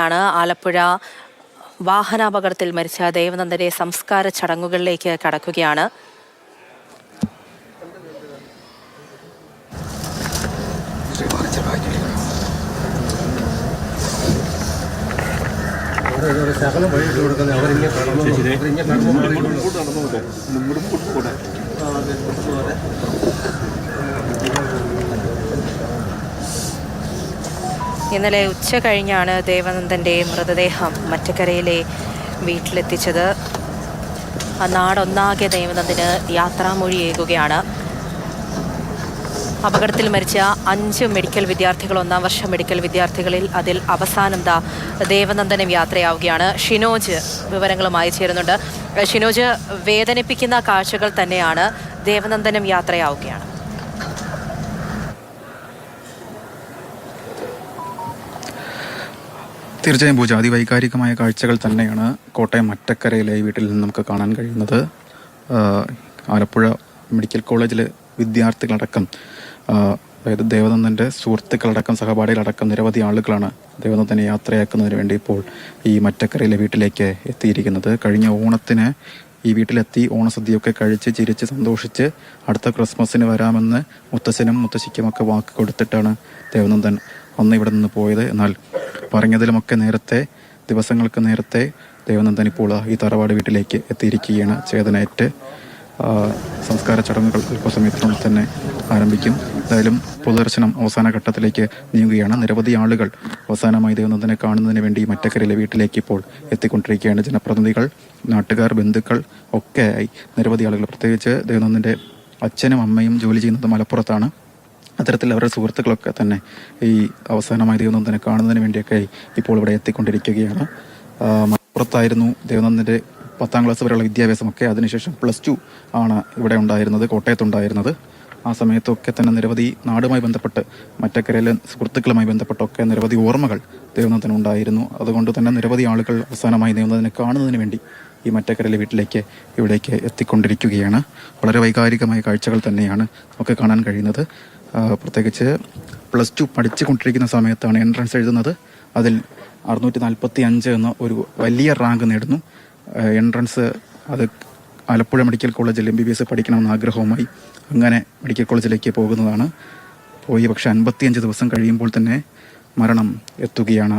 ാണ് ആലപ്പുഴ വാഹനാപകടത്തിൽ മരിച്ച ദേവനന്ദന്റെ സംസ്കാര ചടങ്ങുകളിലേക്ക് കടക്കുകയാണ്. ഇന്നലെ ഉച്ച കഴിഞ്ഞാണ് ദേവനന്ദന്റെ മൃതദേഹം മറ്റക്കരയിലെ വീട്ടിലെത്തിച്ചത്. നാടൊന്നാകെ ദേവനന്ദന് യാത്രാമൊഴിയേകുകയാണ്. അപകടത്തിൽ മരിച്ച 5 മെഡിക്കൽ വിദ്യാർത്ഥികൾ, 1-ാം വർഷ മെഡിക്കൽ വിദ്യാർത്ഥികളിൽ അതിൽ അവസാനം ദേവനന്ദനും യാത്രയാവുകയാണ്. ഷിനോജ് വിവരങ്ങളുമായി ചേരുന്നുണ്ട്. ഷിനോജ്, വേദനിപ്പിക്കുന്ന കാഴ്ചകൾ തന്നെയാണ്. ദേവനന്ദനും യാത്രയാവുകയാണ്. തീർച്ചയായും പൂജ, അതിവൈകാരികമായ കാഴ്ചകൾ തന്നെയാണ് കോട്ടയം മറ്റക്കരയിലെ വീട്ടിൽ നിന്ന് നമുക്ക് കാണാൻ കഴിയുന്നത്. ആലപ്പുഴ മെഡിക്കൽ കോളേജിലെ വിദ്യാർത്ഥികളടക്കം, അതായത് ദേവനന്ദൻ്റെ സുഹൃത്തുക്കളടക്കം, സഹപാഠികളടക്കം നിരവധി ആളുകളാണ് ദേവനന്ദനെ യാത്രയാക്കുന്നതിന് വേണ്ടി ഇപ്പോൾ ഈ മറ്റക്കരയിലെ വീട്ടിലേക്ക് എത്തിയിരിക്കുന്നത്. കഴിഞ്ഞ ഓണത്തിന് ഈ വീട്ടിലെത്തി ഓണസദ്യയൊക്കെ കഴിച്ച് ചിരിച്ച് സന്തോഷിച്ച് അടുത്ത ക്രിസ്മസിന് വരാമെന്ന് മുത്തശ്ശനും മുത്തശ്ശിക്കുമൊക്കെ വാക്ക് കൊടുത്തിട്ടാണ് ദേവനന്ദൻ അന്ന് ഇവിടെ നിന്ന് പോയത്. എന്നാൽ പറഞ്ഞതിലുമൊക്കെ ദിവസങ്ങൾക്ക് നേരത്തെ ദേവനന്ദൻ ഇപ്പോൾ ഈ തറവാട് വീട്ടിലേക്ക് എത്തിയിരിക്കുകയാണ്. ചേതനയേറ്റ് സംസ്കാര ചടങ്ങുകൾ അല്പസമയത്തിനുള്ളിൽ തന്നെ ആരംഭിക്കും. എന്തായാലും പൊതുദർശനം അവസാന ഘട്ടത്തിലേക്ക് നീങ്ങുകയാണ്. നിരവധി ആളുകൾ അവസാനമായി ദേവനന്ദനെ കാണുന്നതിന് വേണ്ടി മറ്റക്കരയിലെ വീട്ടിലേക്ക് ഇപ്പോൾ എത്തിക്കൊണ്ടിരിക്കുകയാണ്. ജനപ്രതിനിധികൾ, നാട്ടുകാർ, ബന്ധുക്കൾ ഒക്കെയായി നിരവധി ആളുകൾ, പ്രത്യേകിച്ച് ദേവനന്ദൻ്റെ അച്ഛനും അമ്മയും ജോലി ചെയ്യുന്നത് മലപ്പുറത്താണ്. അത്തരത്തിൽ അവരുടെ സുഹൃത്തുക്കളൊക്കെ തന്നെ ഈ അവസാനമായി ദേവനന്ദനെ കാണുന്നതിന് വേണ്ടിയൊക്കെ ഇപ്പോൾ ഇവിടെ എത്തിക്കൊണ്ടിരിക്കുകയാണ്. മലപ്പുറത്തായിരുന്നു ദേവനന്ദൻ്റെ 10ാം ക്ലാസ് വരെയുള്ള വിദ്യാഭ്യാസമൊക്കെ. അതിനുശേഷം +2 ആണ് ഇവിടെ ഉണ്ടായിരുന്നത്, കോട്ടയത്തുണ്ടായിരുന്നത്. ആ സമയത്തൊക്കെ തന്നെ നിരവധി നാടുമായി ബന്ധപ്പെട്ട്, മറ്റക്കരയിലെ സുഹൃത്തുക്കളുമായി ബന്ധപ്പെട്ടൊക്കെ നിരവധി ഓർമ്മകൾ ദേവനന്ദനുണ്ടായിരുന്നു. അതുകൊണ്ട് തന്നെ നിരവധി ആളുകൾ അവസാനമായി ദേവനന്ദനെ കാണുന്നതിന് വേണ്ടി ഈ മറ്റക്കരയിലെ ഇവിടേക്ക് എത്തിക്കൊണ്ടിരിക്കുകയാണ്. വളരെ വൈകാരികമായ കാഴ്ചകൾ തന്നെയാണ് നമുക്ക് കാണാൻ കഴിയുന്നത്. പ്രത്യേകിച്ച് +2 പഠിച്ചുകൊണ്ടിരിക്കുന്ന സമയത്താണ് എൻട്രൻസ് എഴുതുന്നത്. അതിൽ 645 എന്ന ഒരു വലിയ റാങ്ക് നേടുന്നു. എൻട്രൻസ് അത് ആലപ്പുഴ മെഡിക്കൽ കോളേജിൽ MBBS പഠിക്കണമെന്ന ആഗ്രഹവുമായി അങ്ങനെ മെഡിക്കൽ കോളേജിലേക്ക് പോകുന്നതാണ്. പക്ഷേ 55 ദിവസം കഴിയുമ്പോൾ തന്നെ മരണം എത്തുകയാണ്.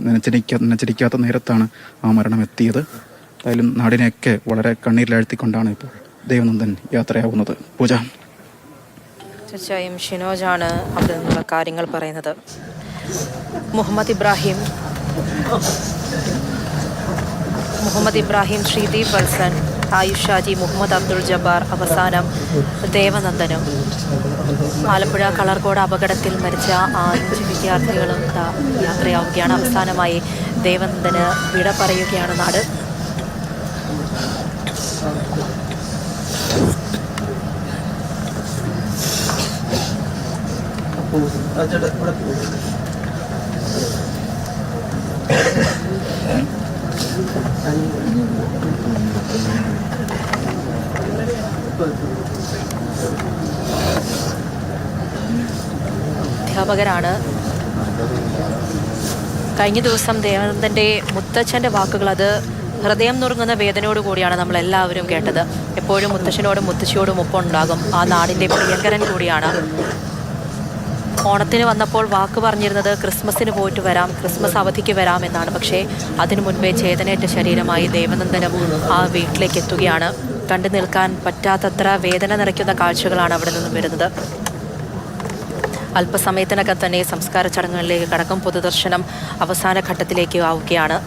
നനച്ചിരിക്കാത്ത നേരത്താണ് ആ മരണം എത്തിയത്. എന്തായാലും നാടിനെയൊക്കെ വളരെ കണ്ണീരിലാഴ്ത്തിക്കൊണ്ടാണ് ഇപ്പോൾ ദേവനന്ദൻ യാത്രയാവുന്നത്. പൂജ. തീർച്ചയായും ഷിനോജാണ് അവിടെ നിന്നുള്ള കാര്യങ്ങൾ പറയുന്നത്. മുഹമ്മദ് ഇബ്രാഹിം, ശ്രീദീപ് വത്സൻ, ആയുഷാജി, മുഹമ്മദ് അബ്ദുൾ ജബ്ബാർ, അവസാനം ദേവനന്ദനും. ആലപ്പുഴ കളർകോട് അപകടത്തിൽ മരിച്ച 5 വിദ്യാർത്ഥികളും യാത്രയാവുകയാണ്. അവസാനമായി ദേവനന്ദന് വിട പറയുകയാണ് നാട്. അധ്യാപകരാണ്. കഴിഞ്ഞ ദിവസം ദേവനന്ദൻ്റെ മുത്തച്ഛൻ്റെ വാക്കുകൾ, അത് ഹൃദയം നുറുങ്ങുന്ന വേദനയോടുകൂടിയാണ് നമ്മളെല്ലാവരും കേട്ടത്. എപ്പോഴും മുത്തച്ഛനോടും മുത്തശ്ശിയോടും ഒപ്പം ഉണ്ടാകും. ആ നാടിൻ്റെ പ്രിയങ്കരൻ കൂടിയാണ്. ഓണത്തിന് വന്നപ്പോൾ വാക്ക് പറഞ്ഞിരുന്നത് ക്രിസ്മസിന് പോയിട്ട് വരാം, ക്രിസ്മസ് അവധിക്ക് വരാം എന്നാണ്. പക്ഷേ അതിനു മുൻപേ ചേതനയേറ്റ ശരീരമായി ദേവനന്ദനും ആ വീട്ടിലേക്ക് എത്തുകയാണ്. കണ്ടു നിൽക്കാൻ പറ്റാത്തത്ര വേദന നിറയ്ക്കുന്ന കാഴ്ചകളാണ് അവിടെ നിന്നും വരുന്നത്. അല്പസമയത്തിനകം തന്നെ സംസ്കാര ചടങ്ങുകളിലേക്ക് കടക്കും. പൊതുദർശനം അവസാന ഘട്ടത്തിലേക്ക് ആവുകയാണ്.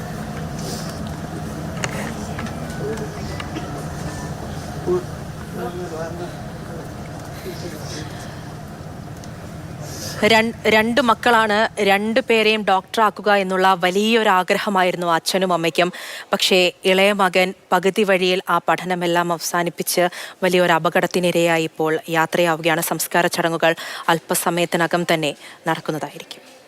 രണ്ട് മക്കളാണ്, 2 പേരെയും ഡോക്ടറാക്കുക എന്നുള്ള വലിയൊരു ആഗ്രഹമായിരുന്നു അച്ഛനും അമ്മയ്ക്കും. പക്ഷേ ഇളയ മകൻ പകുതി വഴിയിൽ ആ പഠനമെല്ലാം അവസാനിപ്പിച്ച് വലിയൊരു അപകടത്തിനിരയായി ഇപ്പോൾ യാത്രയാവുകയാണ്. സംസ്കാര ചടങ്ങുകൾ അല്പസമയത്തിനകം തന്നെ നടക്കുന്നതായിരിക്കും.